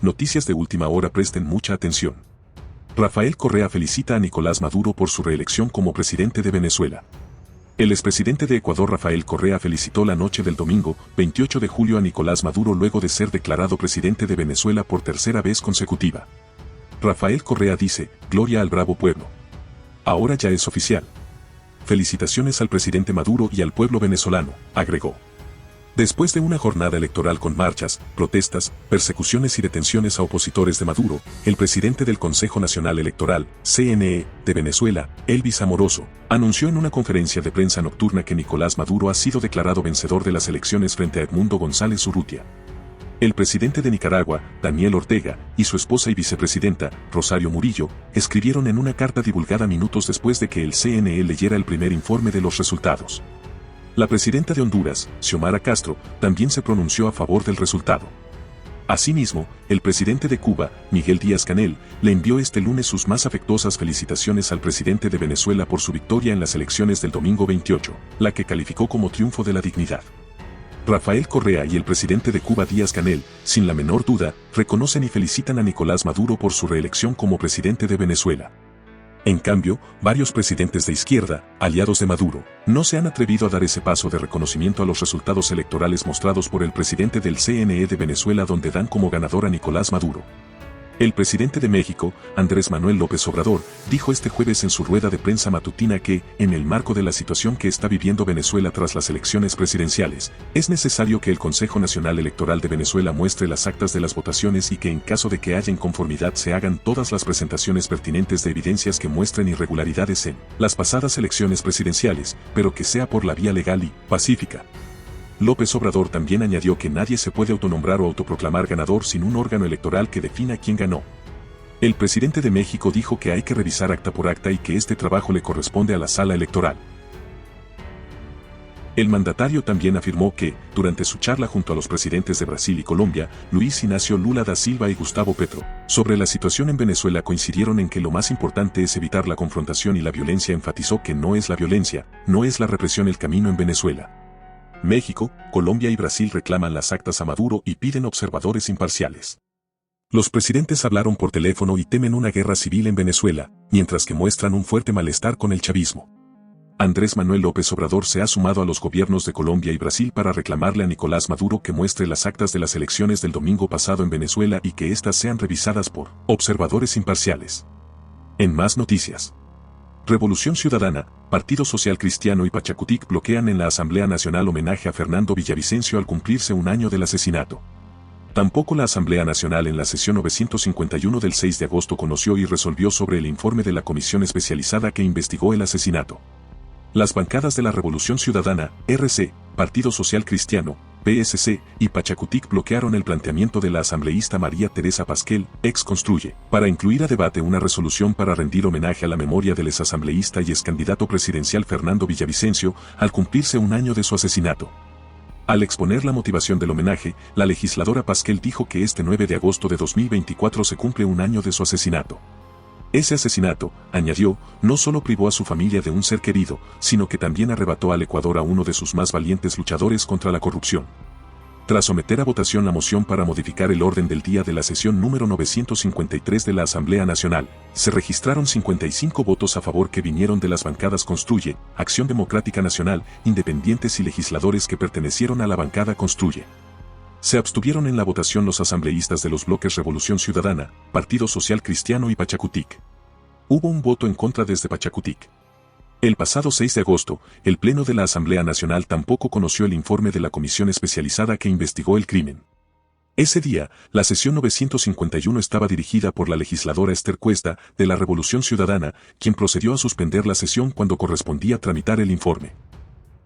Noticias de última hora, presten mucha atención. Rafael Correa felicita a Nicolás Maduro por su reelección como presidente de Venezuela. El expresidente de Ecuador, Rafael Correa, felicitó la noche del domingo, 28 de julio, a Nicolás Maduro luego de ser declarado presidente de Venezuela por tercera vez consecutiva. Rafael Correa dice: "Gloria al bravo pueblo. Ahora ya es oficial. Felicitaciones al presidente Maduro y al pueblo venezolano", agregó. Después de una jornada electoral con marchas, protestas, persecuciones y detenciones a opositores de Maduro, el presidente del Consejo Nacional Electoral, CNE, de Venezuela, Elvis Amoroso, anunció en una conferencia de prensa nocturna que Nicolás Maduro ha sido declarado vencedor de las elecciones frente a Edmundo González Urrutia. El presidente de Nicaragua, Daniel Ortega, y su esposa y vicepresidenta, Rosario Murillo, escribieron en una carta divulgada minutos después de que el CNE leyera el primer informe de los resultados. La presidenta de Honduras, Xiomara Castro, también se pronunció a favor del resultado. Asimismo, el presidente de Cuba, Miguel Díaz-Canel, le envió este lunes sus más afectuosas felicitaciones al presidente de Venezuela por su victoria en las elecciones del domingo 28, la que calificó como triunfo de la dignidad. Rafael Correa y el presidente de Cuba, Díaz-Canel, sin la menor duda, reconocen y felicitan a Nicolás Maduro por su reelección como presidente de Venezuela. En cambio, varios presidentes de izquierda, aliados de Maduro, no se han atrevido a dar ese paso de reconocimiento a los resultados electorales mostrados por el presidente del CNE de Venezuela, donde dan como ganador a Nicolás Maduro. El presidente de México, Andrés Manuel López Obrador, dijo este jueves en su rueda de prensa matutina que, en el marco de la situación que está viviendo Venezuela tras las elecciones presidenciales, es necesario que el Consejo Nacional Electoral de Venezuela muestre las actas de las votaciones y que en caso de que haya inconformidad se hagan todas las presentaciones pertinentes de evidencias que muestren irregularidades en las pasadas elecciones presidenciales, pero que sea por la vía legal y pacífica. López Obrador también añadió que nadie se puede autonombrar o autoproclamar ganador sin un órgano electoral que defina quién ganó. El presidente de México dijo que hay que revisar acta por acta y que este trabajo le corresponde a la sala electoral. El mandatario también afirmó que, durante su charla junto a los presidentes de Brasil y Colombia, Luis Ignacio Lula da Silva y Gustavo Petro, sobre la situación en Venezuela, coincidieron en que lo más importante es evitar la confrontación y la violencia. Enfatizó que no es la violencia, no es la represión el camino en Venezuela. México, Colombia y Brasil reclaman las actas a Maduro y piden observadores imparciales. Los presidentes hablaron por teléfono y temen una guerra civil en Venezuela, mientras que muestran un fuerte malestar con el chavismo. Andrés Manuel López Obrador se ha sumado a los gobiernos de Colombia y Brasil para reclamarle a Nicolás Maduro que muestre las actas de las elecciones del domingo pasado en Venezuela y que éstas sean revisadas por observadores imparciales. En más noticias. Revolución Ciudadana, Partido Social Cristiano y Pachacutic bloquean en la Asamblea Nacional homenaje a Fernando Villavicencio al cumplirse un año del asesinato. Tampoco la Asamblea Nacional en la sesión 951 del 6 de agosto conoció y resolvió sobre el informe de la comisión especializada que investigó el asesinato. Las bancadas de la Revolución Ciudadana, RC, Partido Social Cristiano, PSC, y Pachacutic bloquearon el planteamiento de la asambleísta María Teresa Pasquel, ex Construye, para incluir a debate una resolución para rendir homenaje a la memoria del exasambleísta y excandidato presidencial Fernando Villavicencio, al cumplirse un año de su asesinato. Al exponer la motivación del homenaje, la legisladora Pasquel dijo que este 9 de agosto de 2024 se cumple un año de su asesinato. Ese asesinato, añadió, no solo privó a su familia de un ser querido, sino que también arrebató al Ecuador a uno de sus más valientes luchadores contra la corrupción. Tras someter a votación la moción para modificar el orden del día de la sesión número 953 de la Asamblea Nacional, se registraron 55 votos a favor que vinieron de las bancadas Construye, Acción Democrática Nacional, Independientes y legisladores que pertenecieron a la bancada Construye. Se abstuvieron en la votación los asambleístas de los bloques Revolución Ciudadana, Partido Social Cristiano y Pachacutic. Hubo un voto en contra desde Pachacutic. El pasado 6 de agosto, el Pleno de la Asamblea Nacional tampoco conoció el informe de la comisión especializada que investigó el crimen. Ese día, la sesión 951 estaba dirigida por la legisladora Esther Cuesta, de la Revolución Ciudadana, quien procedió a suspender la sesión cuando correspondía tramitar el informe.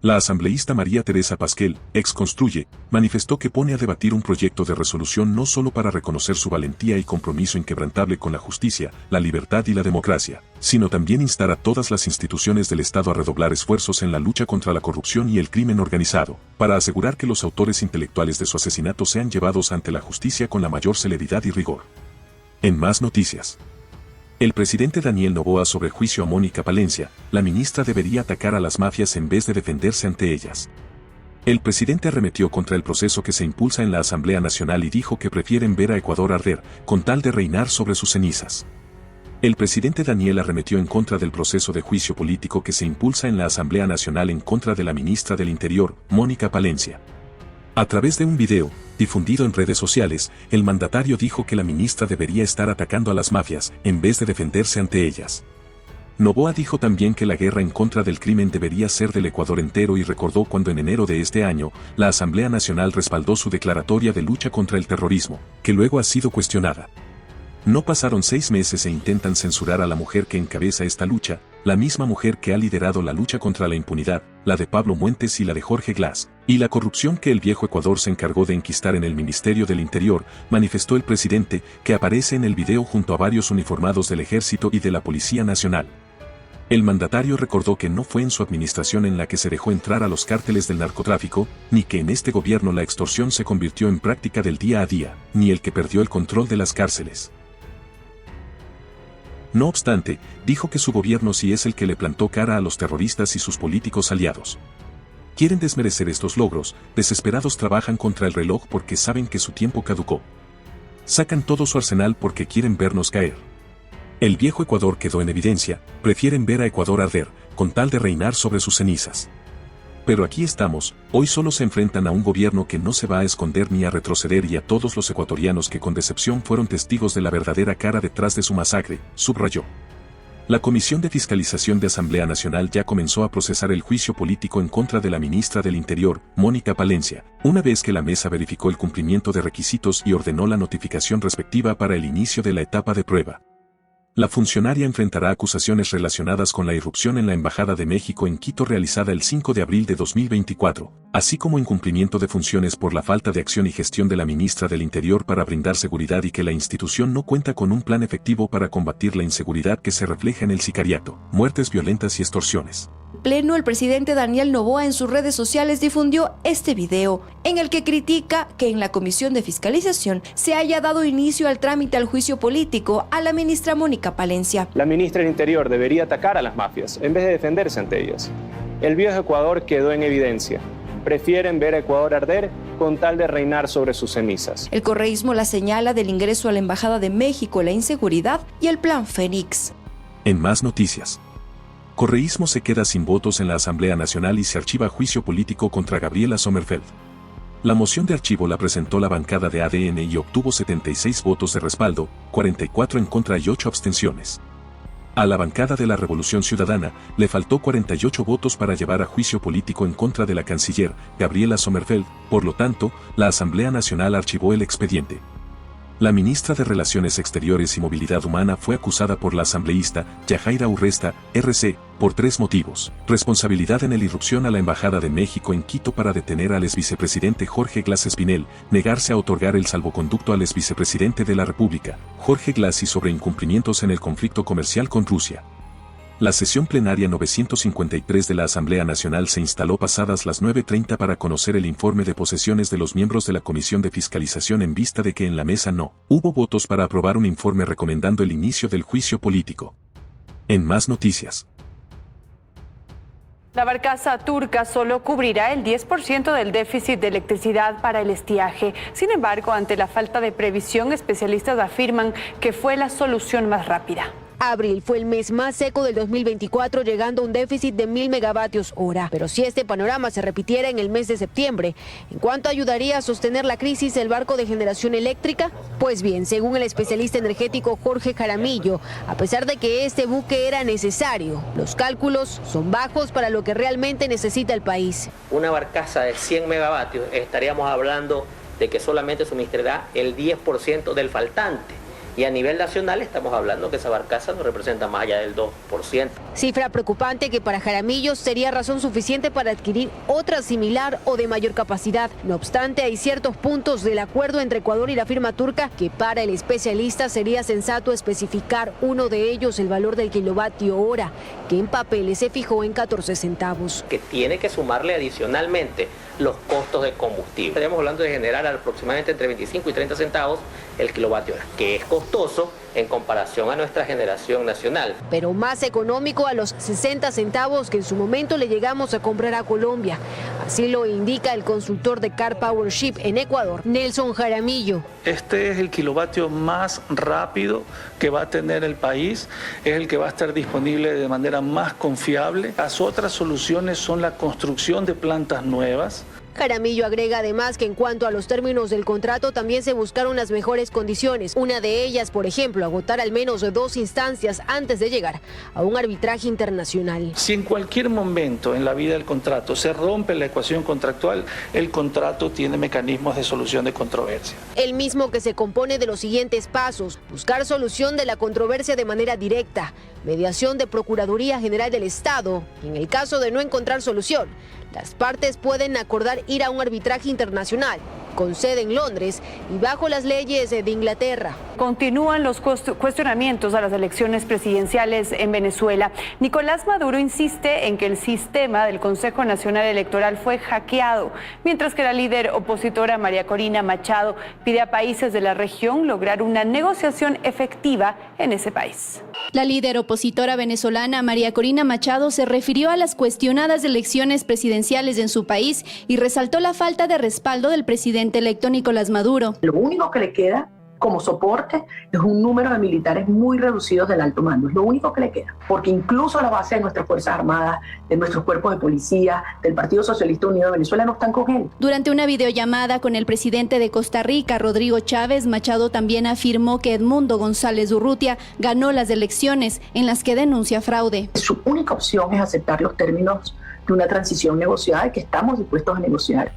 La asambleísta María Teresa Pasquel, ex Construye, manifestó que pone a debatir un proyecto de resolución no solo para reconocer su valentía y compromiso inquebrantable con la justicia, la libertad y la democracia, sino también instar a todas las instituciones del Estado a redoblar esfuerzos en la lucha contra la corrupción y el crimen organizado, para asegurar que los autores intelectuales de su asesinato sean llevados ante la justicia con la mayor celeridad y rigor. En más noticias. El presidente Daniel Noboa sobre juicio a Mónica Palencia, la ministra debería atacar a las mafias en vez de defenderse ante ellas. El presidente arremetió contra el proceso que se impulsa en la Asamblea Nacional y dijo que prefieren ver a Ecuador arder, con tal de reinar sobre sus cenizas. El presidente Daniel arremetió en contra del proceso de juicio político que se impulsa en la Asamblea Nacional en contra de la ministra del Interior, Mónica Palencia. A través de un video, difundido en redes sociales, el mandatario dijo que la ministra debería estar atacando a las mafias, en vez de defenderse ante ellas. Noboa dijo también que la guerra en contra del crimen debería ser del Ecuador entero y recordó cuando en enero de este año, la Asamblea Nacional respaldó su declaratoria de lucha contra el terrorismo, que luego ha sido cuestionada. No pasaron 6 meses e intentan censurar a la mujer que encabeza esta lucha, la misma mujer que ha liderado la lucha contra la impunidad, la de Pablo Muentes y la de Jorge Glass, y la corrupción que el viejo Ecuador se encargó de enquistar en el Ministerio del Interior, manifestó el presidente, que aparece en el video junto a varios uniformados del Ejército y de la Policía Nacional. El mandatario recordó que no fue en su administración en la que se dejó entrar a los cárteles del narcotráfico, ni que en este gobierno la extorsión se convirtió en práctica del día a día, ni el que perdió el control de las cárceles. No obstante, dijo que su gobierno sí es el que le plantó cara a los terroristas y sus políticos aliados. Quieren desmerecer estos logros, desesperados trabajan contra el reloj porque saben que su tiempo caducó. Sacan todo su arsenal porque quieren vernos caer. El viejo Ecuador quedó en evidencia, prefieren ver a Ecuador arder, con tal de reinar sobre sus cenizas. Pero aquí estamos, hoy solo se enfrentan a un gobierno que no se va a esconder ni a retroceder y a todos los ecuatorianos que con decepción fueron testigos de la verdadera cara detrás de su masacre, subrayó. La Comisión de Fiscalización de Asamblea Nacional ya comenzó a procesar el juicio político en contra de la ministra del Interior, Mónica Palencia, una vez que la mesa verificó el cumplimiento de requisitos y ordenó la notificación respectiva para el inicio de la etapa de prueba. La funcionaria enfrentará acusaciones relacionadas con la irrupción en la Embajada de México en Quito realizada el 5 de abril de 2024, así como incumplimiento de funciones por la falta de acción y gestión de la ministra del Interior para brindar seguridad y que la institución no cuenta con un plan efectivo para combatir la inseguridad que se refleja en el sicariato, muertes violentas y extorsiones. Pleno, el presidente Daniel Noboa en sus redes sociales difundió este video en el que critica que en la Comisión de Fiscalización se haya dado inicio al trámite al juicio político a la ministra Mónica Palencia. La ministra del Interior debería atacar a las mafias en vez de defenderse ante ellas. El viejo Ecuador quedó en evidencia. Prefieren ver a Ecuador arder con tal de reinar sobre sus cenizas. El correísmo la señala del ingreso a la Embajada de México, la inseguridad y el Plan Fénix. En más noticias. Correísmo se queda sin votos en la Asamblea Nacional y se archiva juicio político contra Gabriela Sommerfeld. La moción de archivo la presentó la bancada de ADN y obtuvo 76 votos de respaldo, 44 en contra y 8 abstenciones. A la bancada de la Revolución Ciudadana le faltó 48 votos para llevar a juicio político en contra de la canciller, Gabriela Sommerfeld, por lo tanto, la Asamblea Nacional archivó el expediente. La ministra de Relaciones Exteriores y Movilidad Humana fue acusada por la asambleísta Yajaira Urresta, RC, por 3 motivos: responsabilidad en la irrupción a la Embajada de México en Quito para detener al exvicepresidente Jorge Glass Espinel, negarse a otorgar el salvoconducto al exvicepresidente de la República, Jorge Glass, y sobre incumplimientos en el conflicto comercial con Rusia. La sesión plenaria 953 de la Asamblea Nacional se instaló pasadas las 9:30 para conocer el informe de posesiones de los miembros de la Comisión de Fiscalización en vista de que en la mesa no hubo votos para aprobar un informe recomendando el inicio del juicio político. En más noticias. La barcaza turca solo cubrirá el 10% del déficit de electricidad para el estiaje. Sin embargo, ante la falta de previsión, especialistas afirman que fue la solución más rápida. Abril fue el mes más seco del 2024, llegando a un déficit de 1000 megavatios hora. Pero si este panorama se repitiera en el mes de septiembre, ¿en cuánto ayudaría a sostener la crisis del barco de generación eléctrica? Pues bien, según el especialista energético Jorge Jaramillo, a pesar de que este buque era necesario, los cálculos son bajos para lo que realmente necesita el país. Una barcaza de 100 megavatios, estaríamos hablando de que solamente suministrará el 10% del faltante. Y a nivel nacional estamos hablando que esa barcaza no representa más allá del 2%. Cifra preocupante que para Jaramillo sería razón suficiente para adquirir otra similar o de mayor capacidad. No obstante, hay ciertos puntos del acuerdo entre Ecuador y la firma turca que para el especialista sería sensato especificar. Uno de ellos, el valor del kilovatio hora, que en papeles se fijó en 14 centavos. Que tiene que sumarle adicionalmente los costos de combustible. Estaríamos hablando de generar aproximadamente entre 25 y 30 centavos el kilovatio hora, que es costoso en comparación a nuestra generación nacional. Pero más económico a los 60 centavos que en su momento le llegamos a comprar a Colombia. Así lo indica el consultor de Car Power Ship en Ecuador, Nelson Jaramillo. Este es el kilovatio más rápido que va a tener el país, es el que va a estar disponible de manera más confiable. Las otras soluciones son la construcción de plantas nuevas. Jaramillo agrega además que en cuanto a los términos del contrato también se buscaron las mejores condiciones. Una de ellas, por ejemplo, agotar al menos 2 instancias antes de llegar a un arbitraje internacional. Si en cualquier momento en la vida del contrato se rompe la ecuación contractual, el contrato tiene mecanismos de solución de controversia. El mismo que se compone de los siguientes pasos: buscar solución de la controversia de manera directa, mediación de Procuraduría General del Estado, y en el caso de no encontrar solución, las partes pueden acordar ir a un arbitraje internacional con sede en Londres y bajo las leyes de Inglaterra. Continúan los cuestionamientos a las elecciones presidenciales en Venezuela. Nicolás Maduro insiste en que el sistema del Consejo Nacional Electoral fue hackeado, mientras que la líder opositora María Corina Machado pide a países de la región lograr una negociación efectiva en ese país. La líder opositora venezolana María Corina Machado se refirió a las cuestionadas elecciones presidenciales en su país y resaltó la falta de respaldo del presidente electo Nicolás Maduro. Lo único que le queda como soporte es un número de militares muy reducidos del alto mando. Es lo único que le queda, porque incluso la base de nuestras Fuerzas Armadas, de nuestros cuerpos de policía, del Partido Socialista Unido de Venezuela no están con él. Durante una videollamada con el presidente de Costa Rica, Rodrigo Chávez, Machado también afirmó que Edmundo González Urrutia ganó las elecciones, en las que denuncia fraude. Su única opción es aceptar los términos de una transición negociada y que estamos dispuestos a negociar,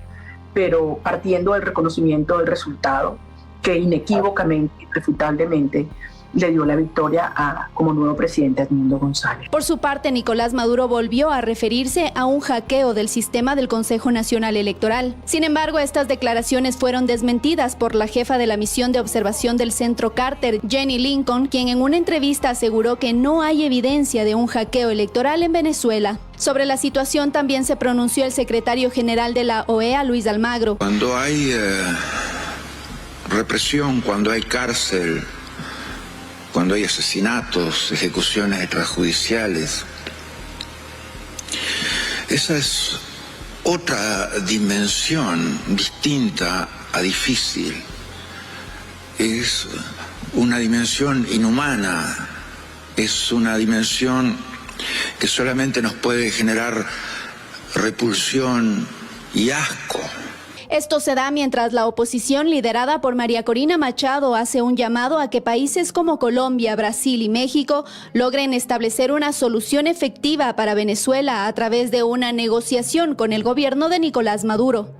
pero partiendo del reconocimiento del resultado que inequívocamente, irrefutablemente, le dio la victoria como nuevo presidente Edmundo González. Por su parte, Nicolás Maduro volvió a referirse a un hackeo del sistema del Consejo Nacional Electoral. Sin embargo, estas declaraciones fueron desmentidas por la jefa de la misión de observación del Centro Carter, Jenny Lincoln, quien en una entrevista aseguró que no hay evidencia de un hackeo electoral en Venezuela. Sobre la situación también se pronunció el secretario general de la OEA, Luis Almagro. Cuando hay represión, cuando hay cárcel, cuando hay asesinatos, ejecuciones extrajudiciales, esa es otra dimensión distinta a difícil. Es una dimensión inhumana, es una dimensión que solamente nos puede generar repulsión y asco. Esto se da mientras la oposición liderada por María Corina Machado hace un llamado a que países como Colombia, Brasil y México logren establecer una solución efectiva para Venezuela a través de una negociación con el gobierno de Nicolás Maduro.